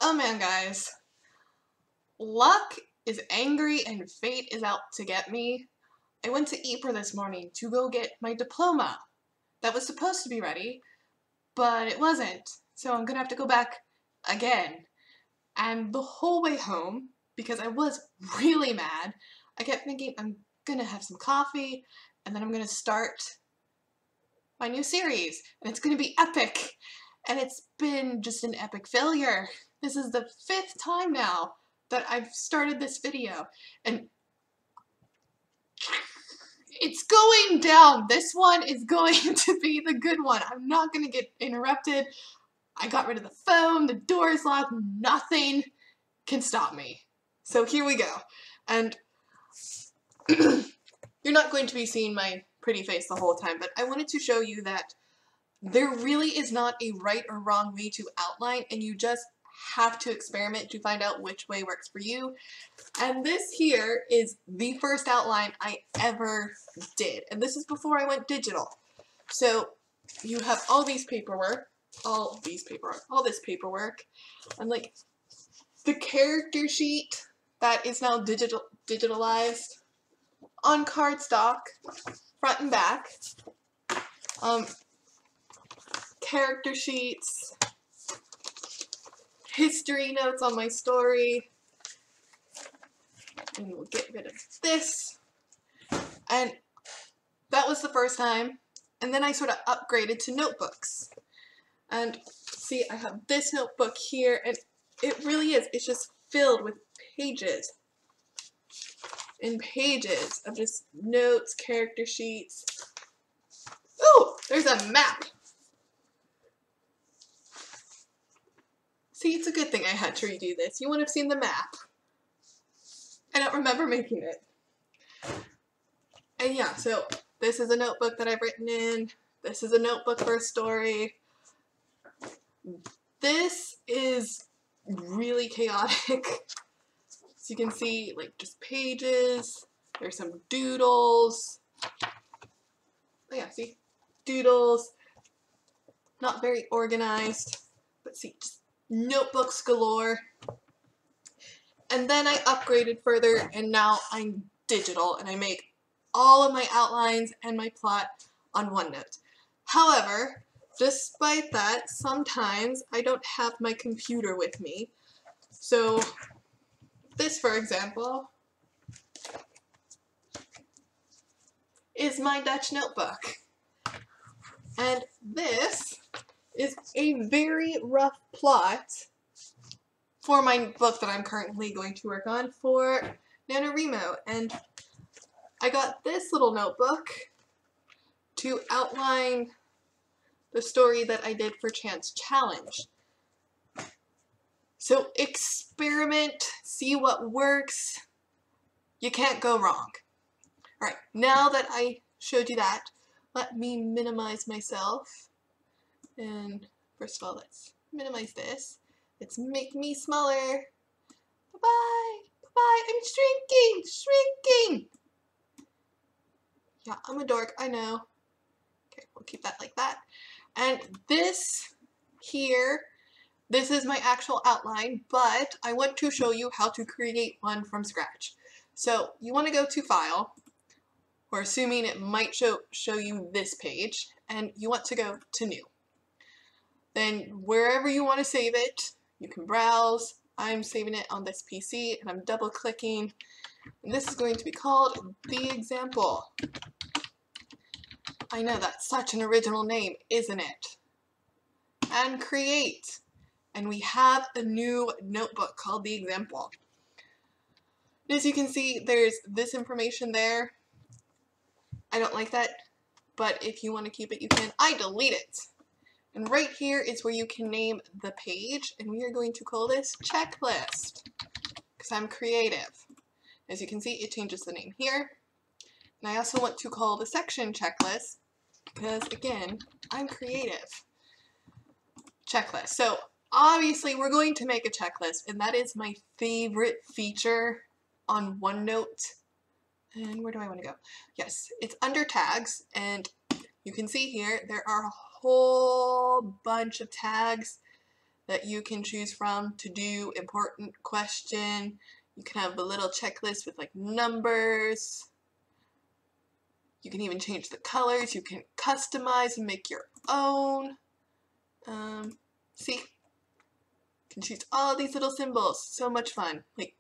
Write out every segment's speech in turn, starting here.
Oh man, guys. Luck is angry and fate is out to get me. I went to Ypres this morning to go get my diploma. That was supposed to be ready, but it wasn't. So I'm gonna have to go back again. And the whole way home, because I was really mad, I kept thinking I'm gonna have some coffee and then I'm gonna start my new series and it's gonna be epic. And it's been just an epic failure. This is the 5th time now that I've started this video and it's going down. This one is going to be the good one. I'm not going to get interrupted. I got rid of the phone, the door is locked, nothing can stop me. So here we go. And you're not going to be seeing my pretty face the whole time, but I wanted to show you that there really is not a right or wrong way to outline, and you just have to experiment to find out which way works for you. And this here is the first outline I ever did, and this is before I went digital. So you have all this paperwork, and like the character sheet that is now digitalized on cardstock, front and back. Character sheets, history notes on my story, and we'll get rid of this. And that was the first time, and then I sort of upgraded to notebooks. And see, I have this notebook here, and it really is, it's just filled with pages and pages of just notes, character sheets. Ooh, there's a map. See, it's a good thing I had to redo this. You wouldn't have seen the map. I don't remember making it. And yeah, so this is a notebook that I've written in. This is a notebook for a story. This is really chaotic. So you can see, like, just pages. There's some doodles. Oh yeah, see? Doodles. Not very organized. But see, just notebooks galore. And then I upgraded further and now I'm digital and I make all of my outlines and my plot on OneNote. However, despite that, sometimes I don't have my computer with me. So this, for example, is my Dutch notebook. And this is a very rough plot for my book that I'm currently going to work on for NaNoWriMo. And I got this little notebook to outline the story that I did for Chance Challenge. So experiment, see what works. You can't go wrong. Alright, now that I showed you that, let me minimize myself. And first of all, let's minimize this. Let's make me smaller. Bye-bye. Bye-bye. I'm shrinking. Yeah, I'm a dork. I know. Okay, we'll keep that like that. And this here, this is my actual outline, but I want to show you how to create one from scratch. So you want to go to File. We're assuming it might show you this page, and you want to go to New. Then wherever you want to save it, you can browse. I'm saving it on this PC and I'm double clicking. And this is going to be called The Example. I know, that's such an original name, isn't it? And create. And we have a new notebook called The Example. As you can see, there's this information there. I don't like that, but if you want to keep it, you can. I delete it. And right here is where you can name the page, and we are going to call this Checklist, because I'm creative. As you can see, it changes the name here. And I also want to call the section Checklist, because again, I'm creative. Checklist. So obviously we're going to make a checklist, and that is my favorite feature on OneNote. And where do I want to go? Yes, it's under tags, and you can see here there are a whole bunch of tags that you can choose from to do important question. You can have a little checklist with like numbers. You can even change the colors. You can customize and make your own. See? You can choose all these little symbols. So much fun. Like,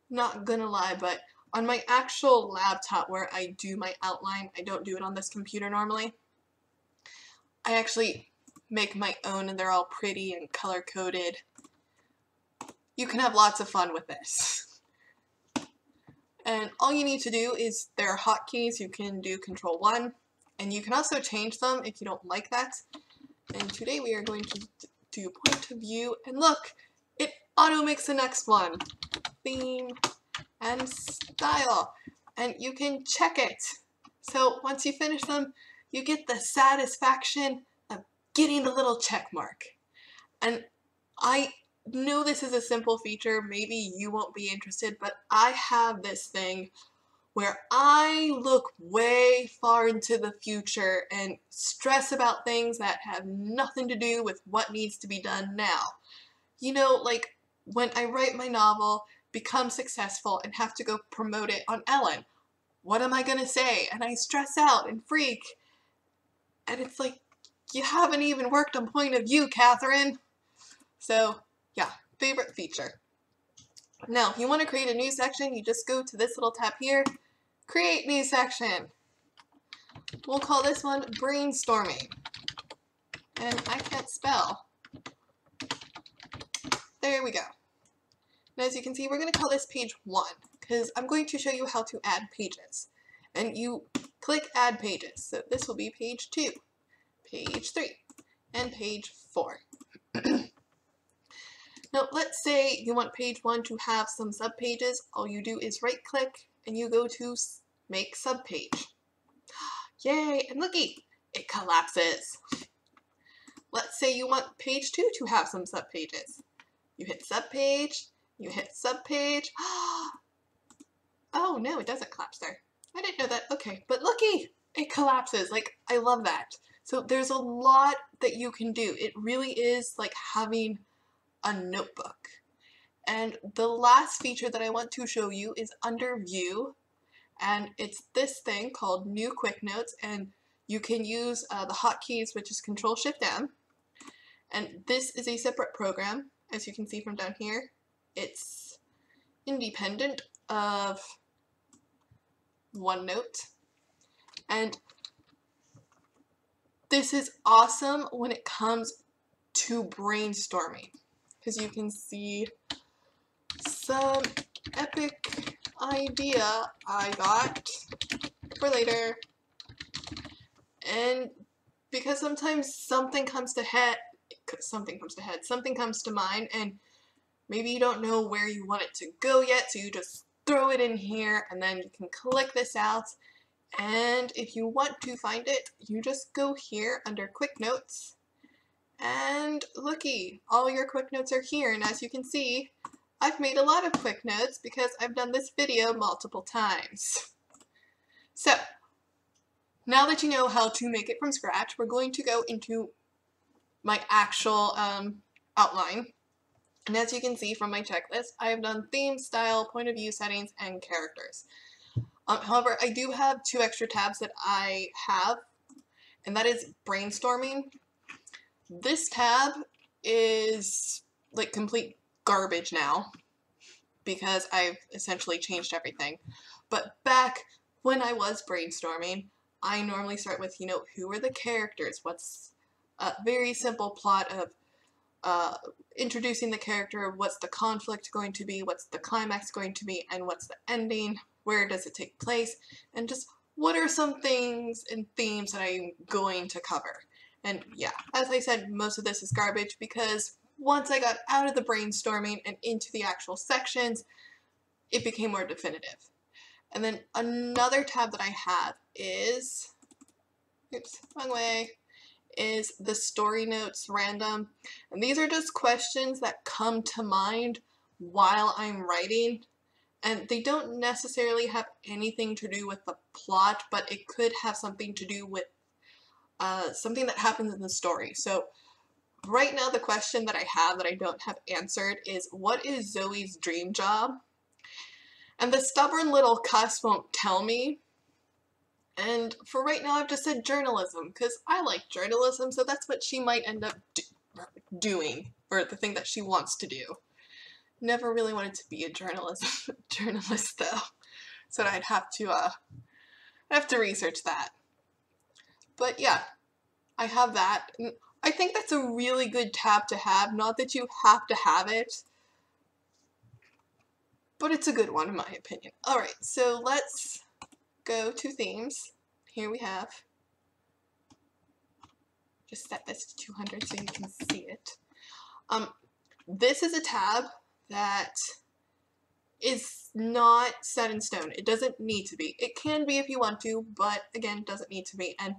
not gonna lie, but on my actual laptop where I do my outline, I don't do it on this computer normally. I actually make my own and they're all pretty and color-coded. You can have lots of fun with this. And all you need to do is, there are hotkeys. You can do Control-1, and you can also change them if you don't like that. And today we are going to do point of view, and look, it auto-makes the next one. Theme and style. And you can check it. So once you finish them, you get the satisfaction of getting the little check mark. And I know this is a simple feature, maybe you won't be interested, but I have this thing where I look way far into the future and stress about things that have nothing to do with what needs to be done now. You know, like when I write my novel, become successful, and have to go promote it on Ellen. What am I gonna say? And I stress out and freak. And it's like, you haven't even worked on point of view, Kathryn. So, yeah, favorite feature. Now, if you want to create a new section, you just go to this little tab here, Create New Section. We'll call this one Brainstorming. And I can't spell. There we go. And as you can see, we're going to call this page 1, because I'm going to show you how to add pages. And you click Add Pages. So this will be page 2, page 3, and page 4. Now, let's say you want page 1 to have some subpages. All you do is right-click, and you go to Make Subpage. Yay! And looky, it collapses. Let's say you want page 2 to have some subpages. You hit Subpage, you hit Subpage. Oh no, it doesn't collapse there. I didn't know that. Okay, but looky, it collapses. Like, I love that. So there's a lot that you can do. It really is like having a notebook. And the last feature that I want to show you is under View, and it's this thing called New Quick Notes, and you can use the hotkeys, which is Control-Shift-M, and this is a separate program, as you can see from down here. It's independent of OneNote, and this is awesome when it comes to brainstorming, because you can see some epic idea I got for later. And because sometimes something comes to mind, and maybe you don't know where you want it to go yet, so you just throw it in here, and then you can click this out. And if you want to find it, you just go here under Quick Notes, and looky, all your quick notes are here. And as you can see, I've made a lot of quick notes because I've done this video multiple times. So, now that you know how to make it from scratch, we're going to go into my actual outline. And as you can see from my checklist, I have done theme, style, point of view, settings, and characters. However, I do have 2 extra tabs that I have, and that is brainstorming. This tab is like complete garbage now because I've essentially changed everything. But back when I was brainstorming, I normally start with, you know, who are the characters? What's a very simple plot of introducing the character, what's the conflict going to be, what's the climax going to be, and what's the ending, where does it take place, and just what are some things and themes that I'm going to cover. And yeah, as I said, most of this is garbage because once I got out of the brainstorming and into the actual sections, it became more definitive. And then another tab that I have is, oops, wrong way, is the story notes random. And these are just questions that come to mind while I'm writing. And they don't necessarily have anything to do with the plot, but it could have something to do with something that happens in the story. So right now the question that I have that I don't have answered is, what is Zoe's dream job? And the stubborn little cuss won't tell me. And for right now, I've just said journalism, because I like journalism, so that's what she might end up doing, or the thing that she wants to do. Never really wanted to be a journalist though, so I'd have to research that. But yeah, I have that. And I think that's a really good tab to have. Not that you have to have it, but it's a good one in my opinion. Alright, so let's go to themes. Here we have, just set this to 200 so you can see it. This is a tab that is not set in stone. It doesn't need to be. It can be if you want to, but again, doesn't need to be. And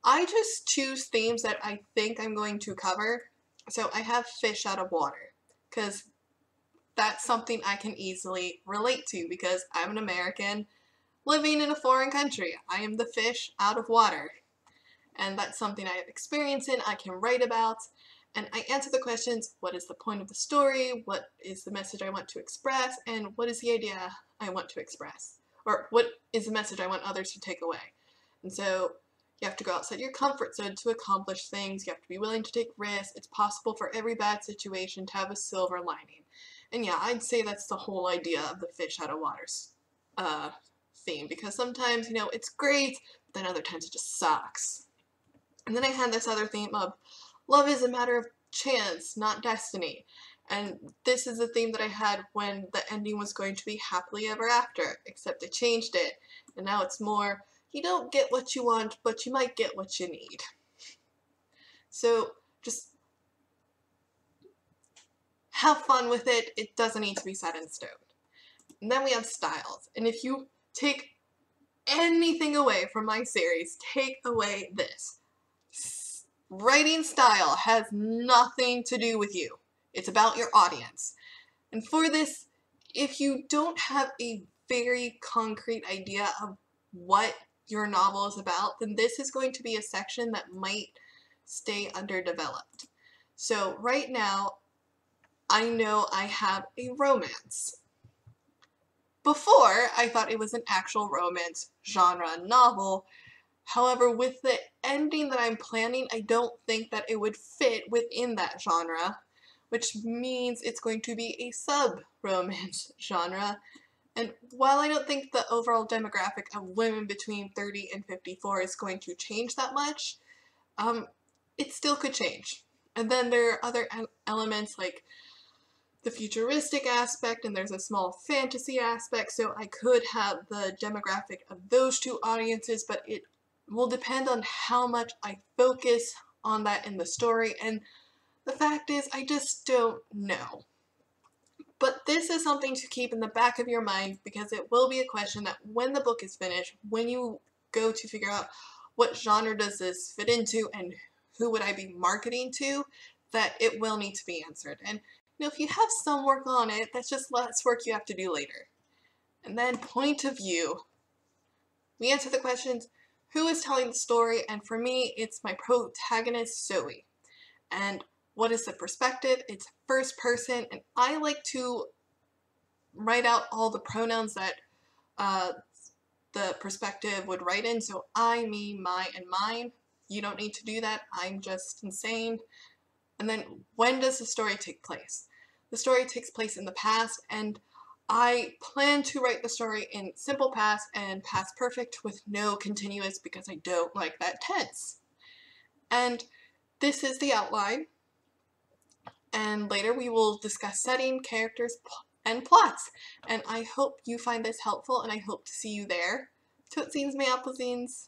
I just choose themes that I think I'm going to cover. So I have fish out of water, because that's something I can easily relate to, because I'm an American living in a foreign country. I am the fish out of water. And that's something I have experience in, I can write about, and I answer the questions, what is the point of the story, what is the message I want to express, and what is the idea I want to express, or what is the message I want others to take away. And so you have to go outside your comfort zone to accomplish things, you have to be willing to take risks, it's possible for every bad situation to have a silver lining. And yeah, I'd say that's the whole idea of the fish out of water theme, because sometimes, you know, it's great, but then other times it just sucks. And then I had this other theme of love is a matter of chance, not destiny. And this is the theme that I had when the ending was going to be happily ever after, except I changed it. And now it's more, you don't get what you want, but you might get what you need. So just have fun with it. It doesn't need to be set in stone. And then we have styles. And if you take anything away from my series, take away this. Writing style has nothing to do with you. It's about your audience. And for this, if you don't have a very concrete idea of what your novel is about, then this is going to be a section that might stay underdeveloped. So right now, I know I have a romance. Before, I thought it was an actual romance genre novel. However, with the ending that I'm planning, I don't think that it would fit within that genre, which means it's going to be a sub-romance genre. And while I don't think the overall demographic of women between 30 and 54 is going to change that much, it still could change. And then there are other elements like the futuristic aspect, and there's a small fantasy aspect, so I could have the demographic of those two audiences, but it will depend on how much I focus on that in the story, and the fact is, I just don't know. But this is something to keep in the back of your mind, because it will be a question that when the book is finished, when you go to figure out what genre does this fit into and who would I be marketing to, that it will need to be answered. And you know, if you have some work on it, that's just less work you have to do later. And then point of view. We answer the questions, who is telling the story? And for me, it's my protagonist, Zoe. And what is the perspective? It's first person, and I like to write out all the pronouns that the perspective would write in. So I, me, my, and mine. You don't need to do that. I'm just insane. And then when does the story take place? The story takes place in the past, and I plan to write the story in simple past and past perfect with no continuous, because I don't like that tense. And this is the outline. And later we will discuss setting, characters, and plots. And I hope you find this helpful, and I hope to see you there. Tootsies, may apple zines.